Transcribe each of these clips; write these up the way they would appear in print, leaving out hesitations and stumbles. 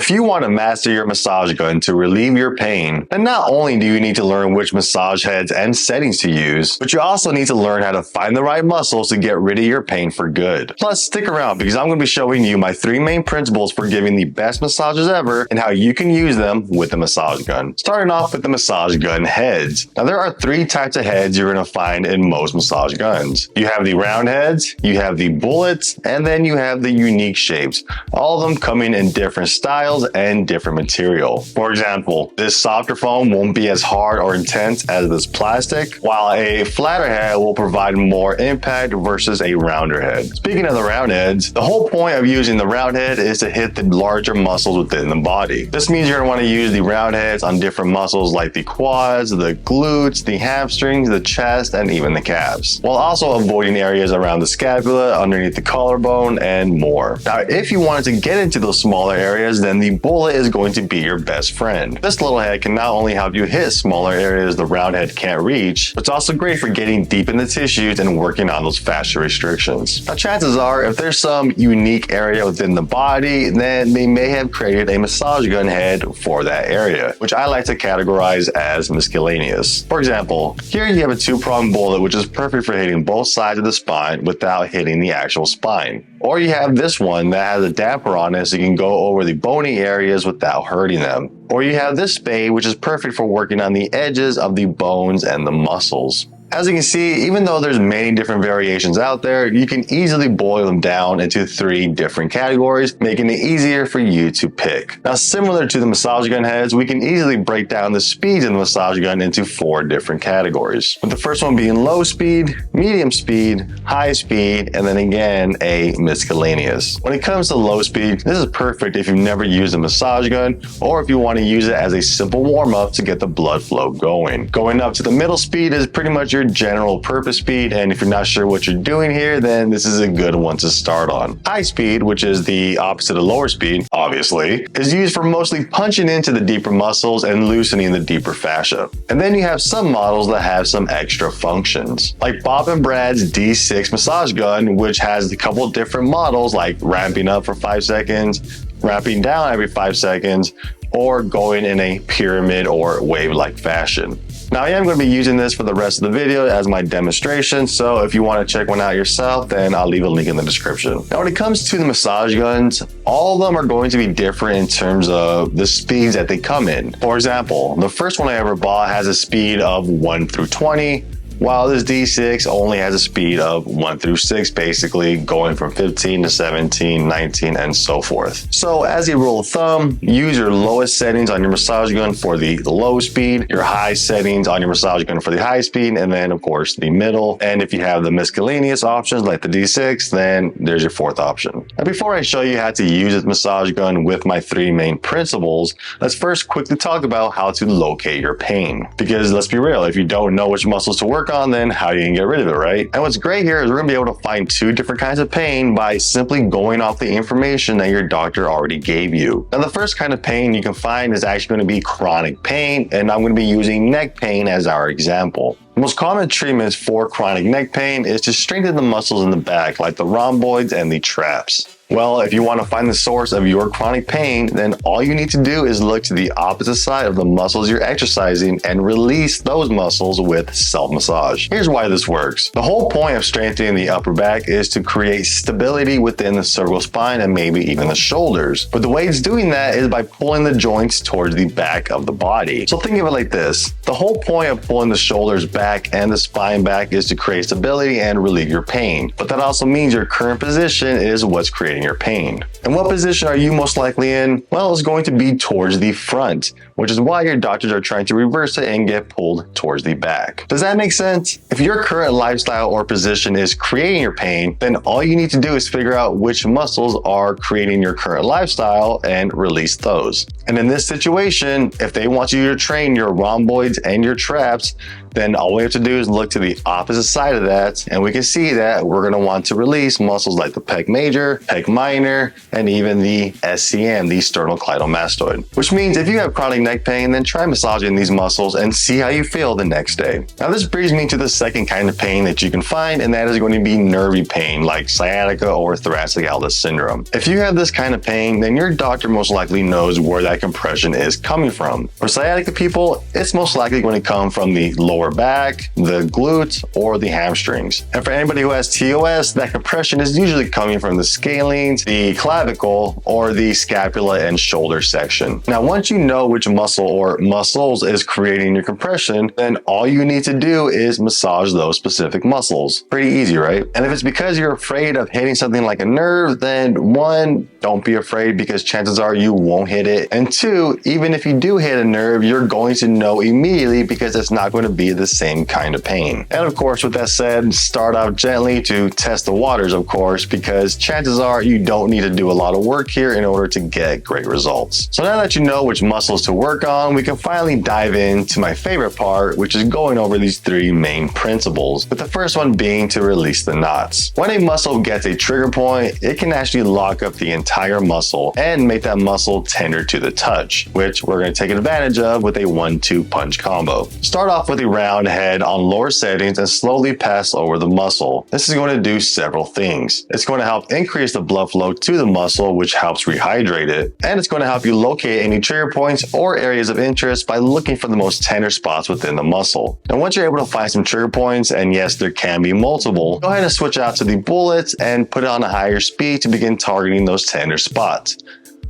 If you want to master your massage gun to relieve your pain, then not only do you need to learn which massage heads and settings to use, but you also need to learn how to find the right muscles to get rid of your pain for good. Plus, stick around because I'm going to be showing you my 3 main principles for giving the best massages ever and how you can use them with the massage gun. Starting off with the massage gun heads. Now, there are 3 types of heads you're going to find in most massage guns. You have the round heads, you have the bullets, and then you have the unique shapes. All of them coming in different styles and different material. For example, this softer foam won't be as hard or intense as this plastic, while a flatter head will provide more impact versus a rounder head. Speaking of the round heads, the whole point of using the round head is to hit the larger muscles within the body. This means you're going to want to use the round heads on different muscles like the quads, the glutes, the hamstrings, the chest, and even the calves, while also avoiding areas around the scapula, underneath the collarbone, and more. Now, if you wanted to get into those smaller areas, then the bullet is going to be your best friend. This little head can not only help you hit smaller areas the round head can't reach, but it's also great for getting deep in the tissues and working on those fascia restrictions. Now, chances are, if there's some unique area within the body, then they may have created a massage gun head for that area, which I like to categorize as miscellaneous. For example, here you have a 2-pronged bullet, which is perfect for hitting both sides of the spine without hitting the actual spine. Or you have this one that has a damper on it so you can go over the bony areas without hurting them. Or you have this spade, which is perfect for working on the edges of the bones and the muscles. As you can see, even though there's many different variations out there, you can easily boil them down into 3 different categories, making it easier for you to pick. Now, similar to the massage gun heads, we can easily break down the speeds in the massage gun into 4 different categories, with the first one being low speed, medium speed, high speed, and then again, a miscellaneous. When it comes to low speed, this is perfect if you've never used a massage gun or if you want to use it as a simple warm-up to get the blood flow going. Going up to the middle speed is pretty much your general purpose speed, and if you're not sure what you're doing here, then this is a good one to start on. High speed, which is the opposite of lower speed, obviously, is used for mostly punching into the deeper muscles and loosening the deeper fascia. And then you have some models that have some extra functions, like Bob and Brad's D6 massage gun, which has a couple different models like ramping up for 5 seconds, ramping down every 5 seconds, or going in a pyramid or wave-like fashion. Now, I am going to be using this for the rest of the video as my demonstration, so if you want to check one out yourself, then I'll leave a link in the description. Now, when it comes to the massage guns, all of them are going to be different in terms of the speeds that they come in. For example, the first one I ever bought has a speed of 1 through 20, while this D6 only has a speed of 1 through 6, basically going from 15 to 17, 19, and so forth. So as a rule of thumb, use your lowest settings on your massage gun for the low speed, your high settings on your massage gun for the high speed, and then of course the middle. And if you have the miscellaneous options like the D6, then there's your 4th option. Now, before I show you how to use this massage gun with my 3 main principles, let's first quickly talk about how to locate your pain. Because let's be real, if you don't know which muscles to work on, then how you can get rid of it, right? And what's great here is we're gonna be able to find 2 different kinds of pain by simply going off the information that your doctor already gave you. Now, the first kind of pain you can find is actually going to be chronic pain, and I'm going to be using neck pain as our example. The most common treatments for chronic neck pain is to strengthen the muscles in the back, like the rhomboids and the traps. Well, if you want to find the source of your chronic pain, then all you need to do is look to the opposite side of the muscles you're exercising and release those muscles with self-massage. Here's why this works. The whole point of strengthening the upper back is to create stability within the cervical spine and maybe even the shoulders. But the way it's doing that is by pulling the joints towards the back of the body. So think of it like this. The whole point of pulling the shoulders back and the spine back is to create stability and relieve your pain. But that also means your current position is what's creating your pain. And what position are you most likely in? Well, it's going to be towards the front, which is why your doctors are trying to reverse it and get pulled towards the back. Does that make sense? If your current lifestyle or position is creating your pain, then all you need to do is figure out which muscles are creating your current lifestyle and release those. And in this situation, if they want you to train your rhomboids and your traps, then all we have to do is look to the opposite side of that, and we can see that we're going to want to release muscles like the pec major, pec minor, and even the SCM, the sternocleidomastoid. Which means if you have chronic neck pain, then try massaging these muscles and see how you feel the next day. Now this brings me to the second kind of pain that you can find, and that is going to be nervy pain like sciatica or thoracic outlet syndrome. If you have this kind of pain, then your doctor most likely knows where that compression is coming from. For sciatica people, it's most likely going to come from the lower back, the glutes, or the hamstrings. And for anybody who has TOS, that compression is usually coming from the scalenes, the clavicle, or the scapula and shoulder section. Now, once you know which muscle or muscles is creating your compression, then all you need to do is massage those specific muscles. Pretty easy, right? And if it's because you're afraid of hitting something like a nerve, then one, don't be afraid because chances are you won't hit it. And two, even if you do hit a nerve, you're going to know immediately because it's not going to be the same kind of pain. And of course, with that said, start out gently to test the waters, of course, because chances are you don't need to do a lot of work here in order to get great results. So now that you know which muscles to work on, we can finally dive into my favorite part, which is going over these three main principles, with the first one being to release the knots. When a muscle gets a trigger point, it can actually lock up the entire muscle and make that muscle tender to the touch, which we're going to take advantage of with a 1-2 punch combo. Start off with a round head on lower settings and slowly pass over the muscle. This is going to do several things. It's going to help increase the blood flow to the muscle, which helps rehydrate it, and it's going to help you locate any trigger points or areas of interest by looking for the most tender spots within the muscle. And once you're able to find some trigger points, and yes, there can be multiple, go ahead and switch out to the bullets and put it on a higher speed to begin targeting those tender spots.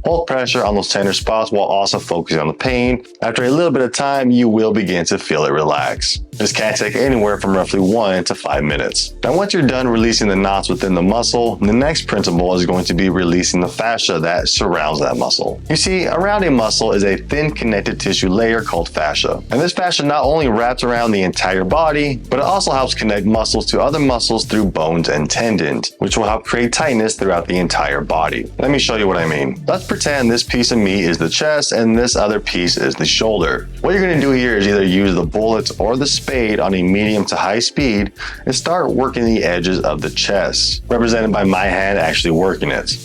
Hold pressure on those tender spots while also focusing on the pain. After a little bit of time, you will begin to feel it relax. This can take anywhere from roughly 1 to 5 minutes. Now, once you're done releasing the knots within the muscle, the next principle is going to be releasing the fascia that surrounds that muscle. You see, around a muscle is a thin connective tissue layer called fascia. And this fascia not only wraps around the entire body, but it also helps connect muscles to other muscles through bones and tendons, which will help create tightness throughout the entire body. Let me show you what I mean. Let's pretend this piece of meat is the chest and this other piece is the shoulder. What you're going to do here is either use the bullets or the spade on a medium to high speed and start working the edges of the chest, represented by my hand actually working it.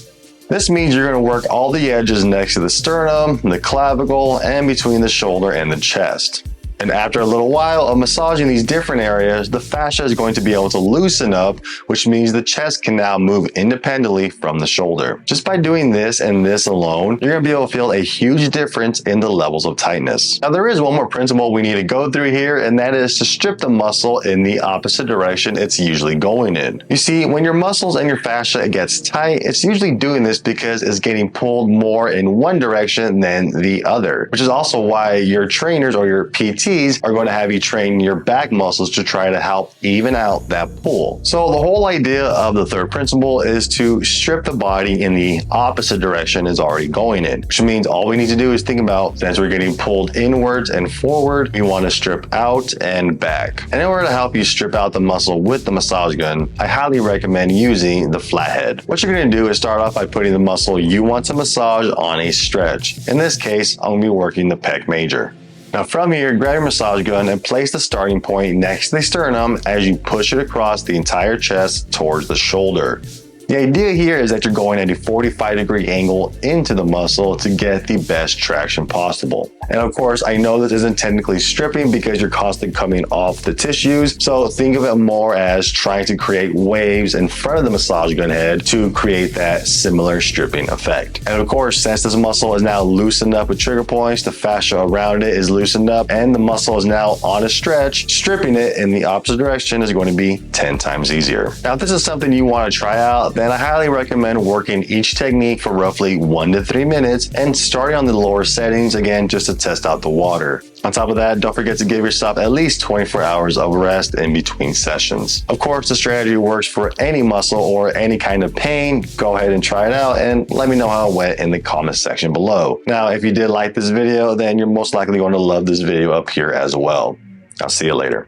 This means you're going to work all the edges next to the sternum, the clavicle, and between the shoulder and the chest. And after a little while of massaging these different areas, the fascia is going to be able to loosen up, which means the chest can now move independently from the shoulder. Just by doing this and this alone, you're going to be able to feel a huge difference in the levels of tightness. Now, there is one more principle we need to go through here, and that is to strip the muscle in the opposite direction it's usually going in. You see, when your muscles and your fascia gets tight, it's usually doing this because it's getting pulled more in one direction than the other, which is also why your trainers or your PTs are going to have you train your back muscles to try to help even out that pull. So the whole idea of the third principle is to strip the body in the opposite direction it's already going in, which means all we need to do is think about, as we're getting pulled inwards and forward, we want to strip out and back. And in order to help you strip out the muscle with the massage gun, I highly recommend using the flathead. What you're going to do is start off by putting the muscle you want to massage on a stretch. In this case, I'm going to be working the pec major. Now from here, grab your massage gun and place the starting point next to the sternum as you push it across the entire chest towards the shoulder. The idea here is that you're going at a 45-degree angle into the muscle to get the best traction possible. And of course, I know this isn't technically stripping because you're constantly coming off the tissues, so think of it more as trying to create waves in front of the massage gun head to create that similar stripping effect. And of course, since this muscle is now loosened up with trigger points, the fascia around it is loosened up, and the muscle is now on a stretch, stripping it in the opposite direction is going to be 10 times easier. Now, if this is something you want to try out, then I highly recommend working each technique for roughly 1 to 3 minutes and starting on the lower settings again just to test out the water. On top of that, don't forget to give yourself at least 24 hours of rest in between sessions. Of course, the strategy works for any muscle or any kind of pain. Go ahead and try it out and let me know how it went in the comment section below. Now, if you did like this video, then you're most likely going to love this video up here as well. I'll see you later.